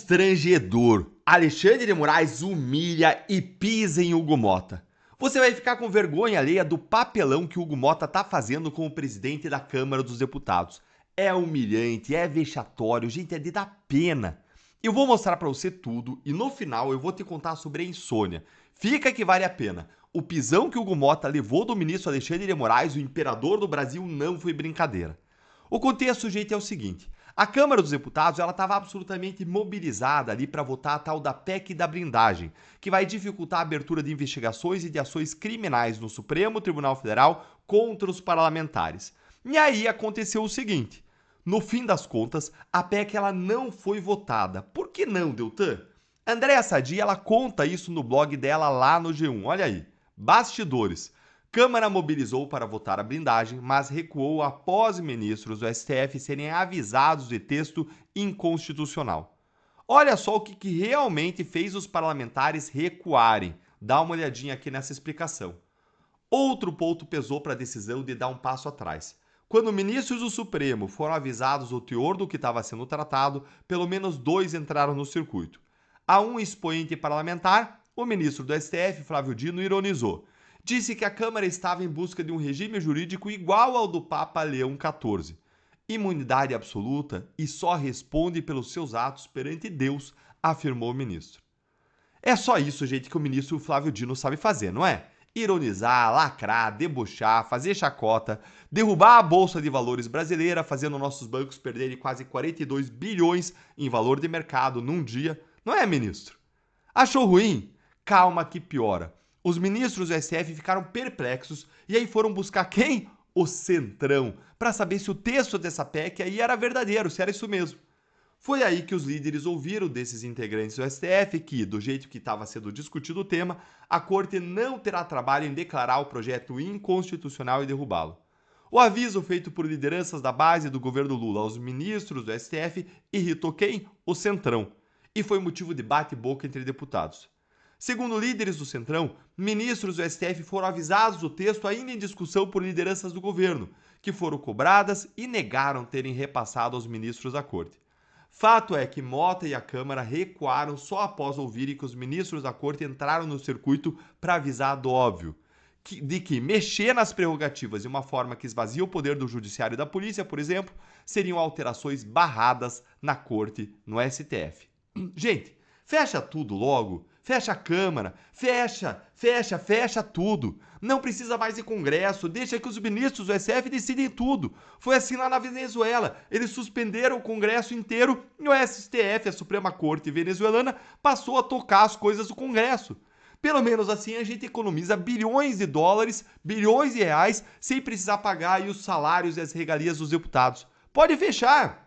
Constrangedor. Alexandre de Moraes humilha e pisa em Hugo Motta. Você vai ficar com vergonha alheia do papelão que Hugo Motta tá fazendo com o presidente da Câmara dos Deputados. É humilhante, é vexatório, gente, é de dar pena. Eu vou mostrar pra você tudo e no final eu vou te contar sobre a insônia. Fica que vale a pena. O pisão que Hugo Motta levou do ministro Alexandre de Moraes, o imperador do Brasil, não foi brincadeira. O contexto, gente, é o seguinte. A Câmara dos Deputados ela estava absolutamente mobilizada ali para votar a tal da PEC da blindagem, que vai dificultar a abertura de investigações e de ações criminais no Supremo Tribunal Federal contra os parlamentares. E aí aconteceu o seguinte. No fim das contas, a PEC ela não foi votada. Por que não, Deltan? Andréa Sadi ela conta isso no blog dela lá no G1. Olha aí. Bastidores. Câmara mobilizou para votar a blindagem, mas recuou após ministros do STF serem avisados de texto inconstitucional. Olha só o que realmente fez os parlamentares recuarem. Dá uma olhadinha aqui nessa explicação. Outro ponto pesou para a decisão de dar um passo atrás. Quando ministros do Supremo foram avisados do teor do que estava sendo tratado, pelo menos 2 entraram no circuito. A um expoente parlamentar, o ministro do STF, Flávio Dino, ironizou. Disse que a Câmara estava em busca de um regime jurídico igual ao do Papa Leão XIV. Imunidade absoluta e só responde pelos seus atos perante Deus, afirmou o ministro. É só isso, gente, que o ministro Flávio Dino sabe fazer, não é? Ironizar, lacrar, debochar, fazer chacota, derrubar a Bolsa de Valores brasileira, fazendo nossos bancos perderem quase 42 bilhões em valor de mercado num dia. Não é, ministro? Achou ruim? Calma que piora. Os ministros do STF ficaram perplexos e aí foram buscar quem? O Centrão, para saber se o texto dessa PEC aí era verdadeiro, se era isso mesmo. Foi aí que os líderes ouviram desses integrantes do STF que, do jeito que estava sendo discutido o tema, a Corte não terá trabalho em declarar o projeto inconstitucional e derrubá-lo. O aviso feito por lideranças da base do governo Lula aos ministros do STF irritou quem? O Centrão. E foi motivo de bate-boca entre deputados. Segundo líderes do Centrão, ministros do STF foram avisados do texto ainda em discussão por lideranças do governo, que foram cobradas e negaram terem repassado aos ministros da Corte. Fato é que Motta e a Câmara recuaram só após ouvirem que os ministros da Corte entraram no circuito para avisar do óbvio, de que mexer nas prerrogativas de uma forma que esvazia o poder do Judiciário e da Polícia, por exemplo, seriam alterações barradas na Corte, no STF. Gente, fecha tudo logo. Fecha a Câmara, fecha tudo. Não precisa mais de Congresso, deixa que os ministros do STF decidem tudo. Foi assim lá na Venezuela. Eles suspenderam o Congresso inteiro e o STF, a Suprema Corte venezuelana, passou a tocar as coisas do Congresso. Pelo menos assim a gente economiza bilhões de dólares, bilhões de reais, sem precisar pagar aí os salários e as regalias dos deputados. Pode fechar.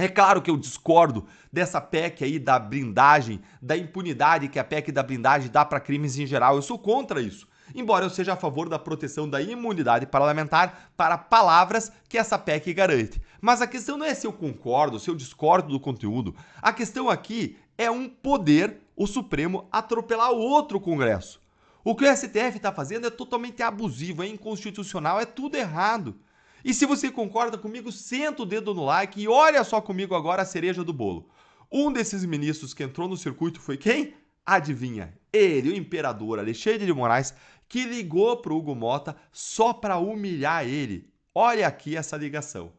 É claro que eu discordo dessa PEC aí da blindagem, da impunidade que a PEC da blindagem dá para crimes em geral. Eu sou contra isso. Embora eu seja a favor da proteção da imunidade parlamentar para palavras que essa PEC garante. Mas a questão não é se eu concordo, se eu discordo do conteúdo. A questão aqui é um poder, o Supremo, atropelar o outro Congresso. O que o STF está fazendo é totalmente abusivo, é inconstitucional, é tudo errado. E se você concorda comigo, senta o dedo no like e olha só comigo agora a cereja do bolo. Um desses ministros que entrou no circuito foi quem? Adivinha? Ele, o imperador Alexandre de Moraes, que ligou para o Hugo Motta só para humilhar ele. Olha aqui essa ligação.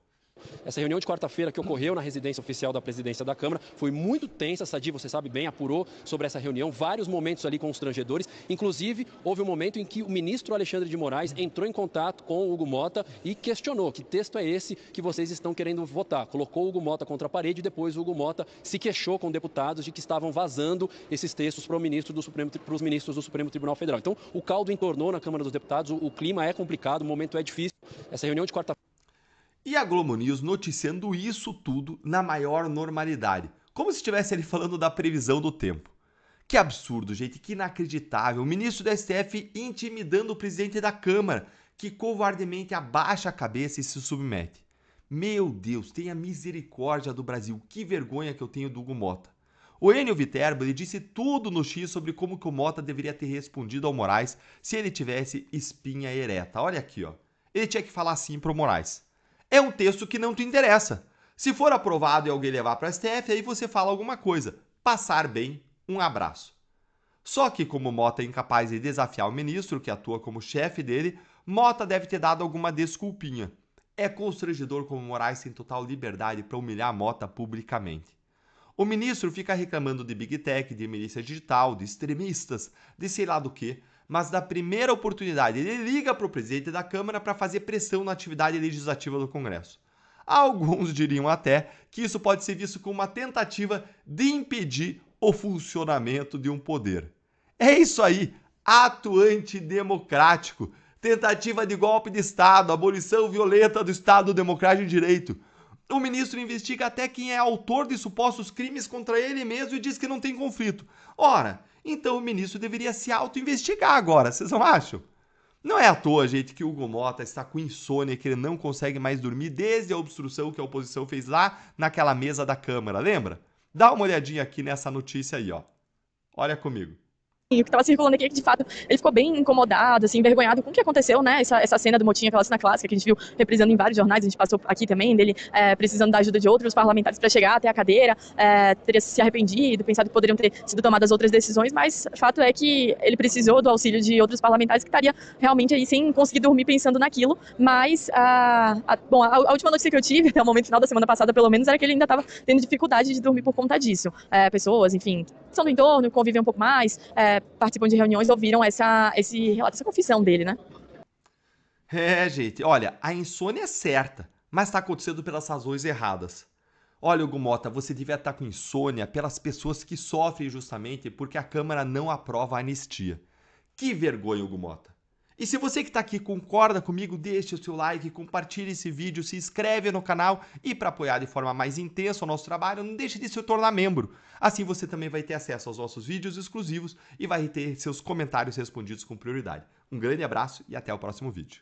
Essa reunião de quarta-feira que ocorreu na residência oficial da presidência da Câmara foi muito tensa. Sadi, você sabe bem, apurou sobre essa reunião, vários momentos ali constrangedores. Inclusive, houve um momento em que o ministro Alexandre de Moraes entrou em contato com o Hugo Motta e questionou que texto é esse que vocês estão querendo votar. Colocou o Hugo Motta contra a parede e depois o Hugo Motta se queixou com deputados de que estavam vazando esses textos para os ministros do Supremo Tribunal Federal. Então, o caldo entornou na Câmara dos Deputados, o clima é complicado, o momento é difícil. Essa reunião de quarta-feira. E a Globo News noticiando isso tudo na maior normalidade, como se estivesse ali falando da previsão do tempo. Que absurdo, gente, que inacreditável. O ministro do STF intimidando o presidente da Câmara, que covardemente abaixa a cabeça e se submete. Meu Deus, tenha misericórdia do Brasil, que vergonha que eu tenho do Hugo Motta. O Enio Viterbo ele disse tudo no X sobre como que o Motta deveria ter respondido ao Moraes se ele tivesse espinha ereta. Olha aqui, ó. Ele tinha que falar assim pro Moraes. É um texto que não te interessa. Se for aprovado e alguém levar para o STF, aí você fala alguma coisa. Passar bem, um abraço. Só que, como Mota é incapaz de desafiar o ministro, que atua como chefe dele, Mota deve ter dado alguma desculpinha. É constrangedor como Moraes tem total liberdade para humilhar Mota publicamente. O ministro fica reclamando de Big Tech, de milícia digital, de extremistas, de sei lá do que, mas da primeira oportunidade ele liga para o presidente da Câmara para fazer pressão na atividade legislativa do Congresso. Alguns diriam até que isso pode ser visto como uma tentativa de impedir o funcionamento de um poder. É isso aí, ato antidemocrático, tentativa de golpe de Estado, abolição violenta do Estado Democrático de Direito. O ministro investiga até quem é autor de supostos crimes contra ele mesmo e diz que não tem conflito. Ora, então o ministro deveria se auto-investigar agora, vocês não acham? Não é à toa, gente, que o Hugo Mota está com insônia, que ele não consegue mais dormir desde a obstrução que a oposição fez lá naquela mesa da Câmara, lembra? Dá uma olhadinha aqui nessa notícia aí, ó. Olha comigo. O que estava circulando aqui é que, de fato, ele ficou bem incomodado, assim, envergonhado com o que aconteceu, né? Essa cena do motim, aquela cena clássica que a gente viu reprisando em vários jornais, a gente passou aqui também, dele precisando da ajuda de outros parlamentares para chegar até a cadeira, teria se arrependido, pensado que poderiam ter sido tomadas outras decisões, mas o fato é que ele precisou do auxílio de outros parlamentares que estaria realmente aí sem conseguir dormir pensando naquilo, mas bom, a última notícia que eu tive, até o momento final da semana passada, pelo menos, era que ele ainda estava tendo dificuldade de dormir por conta disso. Pessoas, enfim, são do entorno, convivem um pouco mais, participam de reuniões, ouviram esse relato, essa confissão dele, né? Gente, olha, a insônia é certa, mas está acontecendo pelas razões erradas. Olha, Hugo Mota, você devia estar com insônia pelas pessoas que sofrem justamente porque a Câmara não aprova a anistia. Que vergonha, Hugo Mota. E se você que está aqui concorda comigo, deixe o seu like, compartilhe esse vídeo, se inscreve no canal e para apoiar de forma mais intensa o nosso trabalho, não deixe de se tornar membro. Assim você também vai ter acesso aos nossos vídeos exclusivos e vai ter seus comentários respondidos com prioridade. Um grande abraço e até o próximo vídeo.